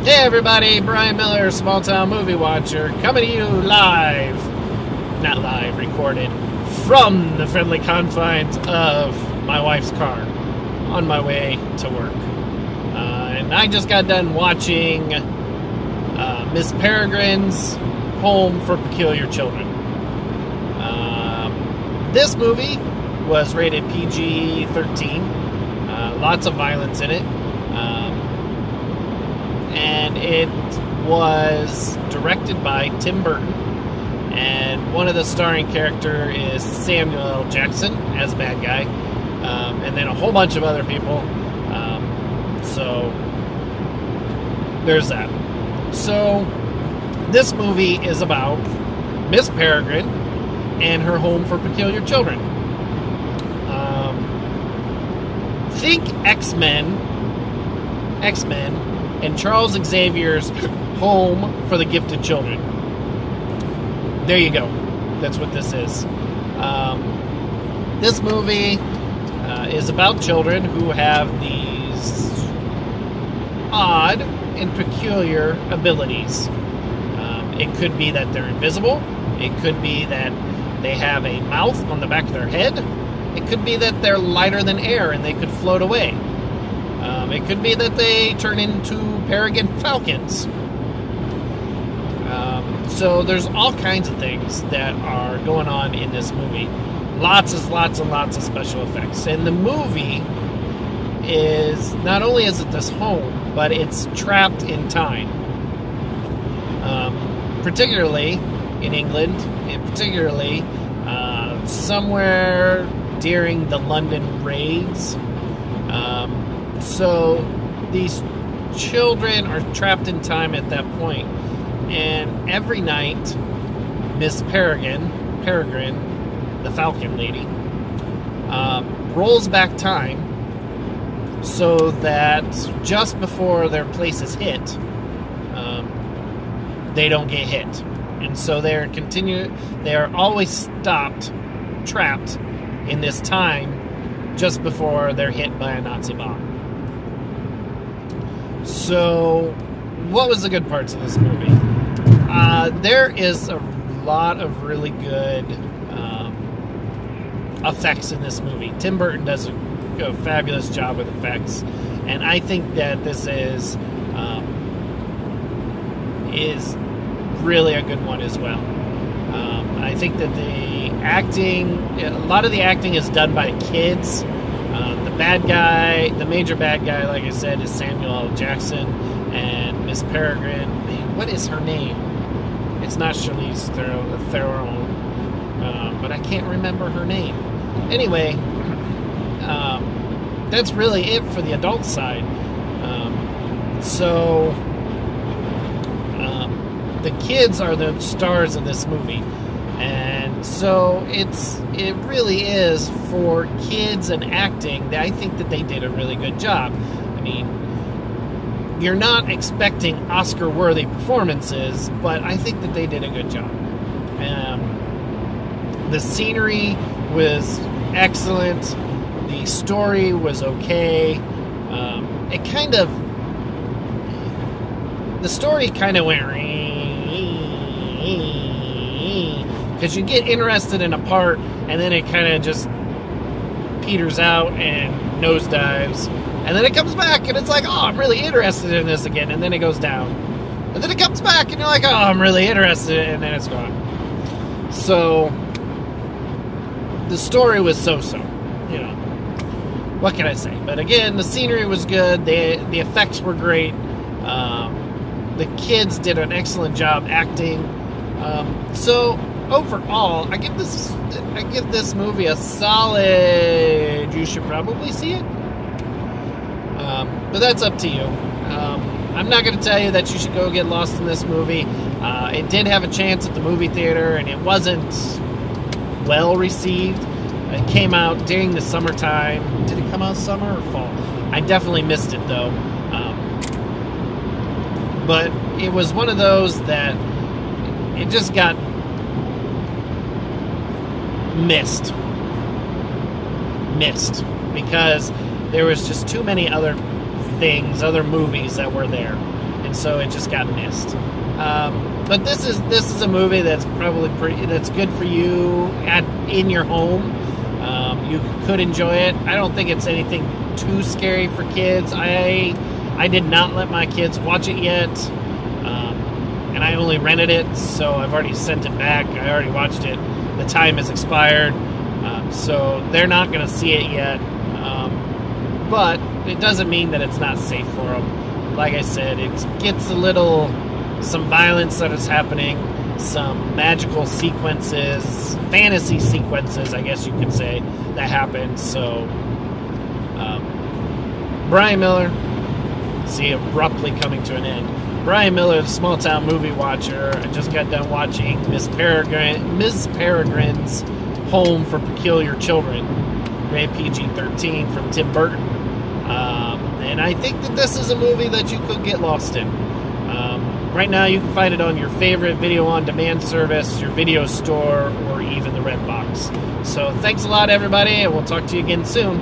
Hey everybody, Brian Miller, Small Town Movie Watcher, coming to you live, not live, recorded, from the friendly confines of my wife's car, on my way to work. And I just got done watching Miss Peregrine's Home for Peculiar Children. This movie was rated PG-13, lots of violence in it. And it was directed by Tim Burton, and one of the starring character is Samuel L. Jackson as a bad guy, and then a whole bunch of other people. So there's that. So this movie is about Miss Peregrine and her home for peculiar children. Think X-Men, and Charles Xavier's Home for the Gifted Children. There you go. That's what this is. This movie is about children who have these odd and peculiar abilities. It could be that they're invisible. It could be that they have a mouth on the back of their head. It could be that they're lighter than air and they could float away. It could be that they turn into peregrine falcons. So there's all kinds of things that are going on in this movie. Lots and lots of special effects. And the movie is, not only is it this home, but it's trapped in time. Particularly in England, and particularly somewhere during the London raids. So these children are trapped in time at that point, and every night Miss Peregrine, the Falcon Lady, rolls back time so that just before their place is hit, they don't get hit, and so they are always trapped in this time just before they're hit by a Nazi bomb. So, what was the good parts of this movie? There is a lot of really good effects in this movie. Tim Burton does a fabulous job with effects, and I think that this is really a good one as well. I think that a lot of the acting is done by kids. The major bad guy, like I said, is Samuel L. Jackson, and Miss Peregrine. Man, what is her name? It's not Charlize Theron, but I can't remember her name. Anyway, that's really it for the adult side. The kids are the stars of this movie. And so it really is for kids and acting. I think that they did a really good job. I mean, you're not expecting Oscar-worthy performances, but I think that they did a good job. The scenery was excellent. The story was okay. The story kind of went because you get interested in a part, and then it kind of just peters out and nosedives, and then it comes back, and it's like, oh, I'm really interested in this again, and then it goes down, and then it comes back, and you're like, oh, I'm really interested, and then it's gone. So the story was so-so, what can I say? But again, the scenery was good, the effects were great, the kids did an excellent job acting. So overall, I give this movie a solid. You should probably see it, but that's up to you. I'm not going to tell you that you should go get lost in this movie. It did have a chance at the movie theater, and it wasn't well received. It came out during the summertime. Did it come out summer or fall? I definitely missed it though. But it was one of those that it just got missed because there was just too many other movies that were there. and so it just got missed. But this is a movie that's probably that's good for you in your home. You could enjoy it. I don't think it's anything too scary for kids. I did not let my kids watch it yet, and I only rented it, so I've already sent it back. I already watched it. The time has expired, so they're not going to see it yet. But it doesn't mean that it's not safe for them. Like I said, it gets some violence that is happening, some magical sequences, fantasy sequences, I guess you could say, that happen. So, Brian Miller, see, abruptly coming to an end. Brian Miller, the small town movie watcher. I just got done watching Miss Peregrine's Home for Peculiar Children, rated PG-13, from Tim Burton. And I think that this is a movie that you could get lost in. Right now, you can find it on your favorite video-on-demand service, your video store, or even the Redbox. So thanks a lot, everybody, and we'll talk to you again soon.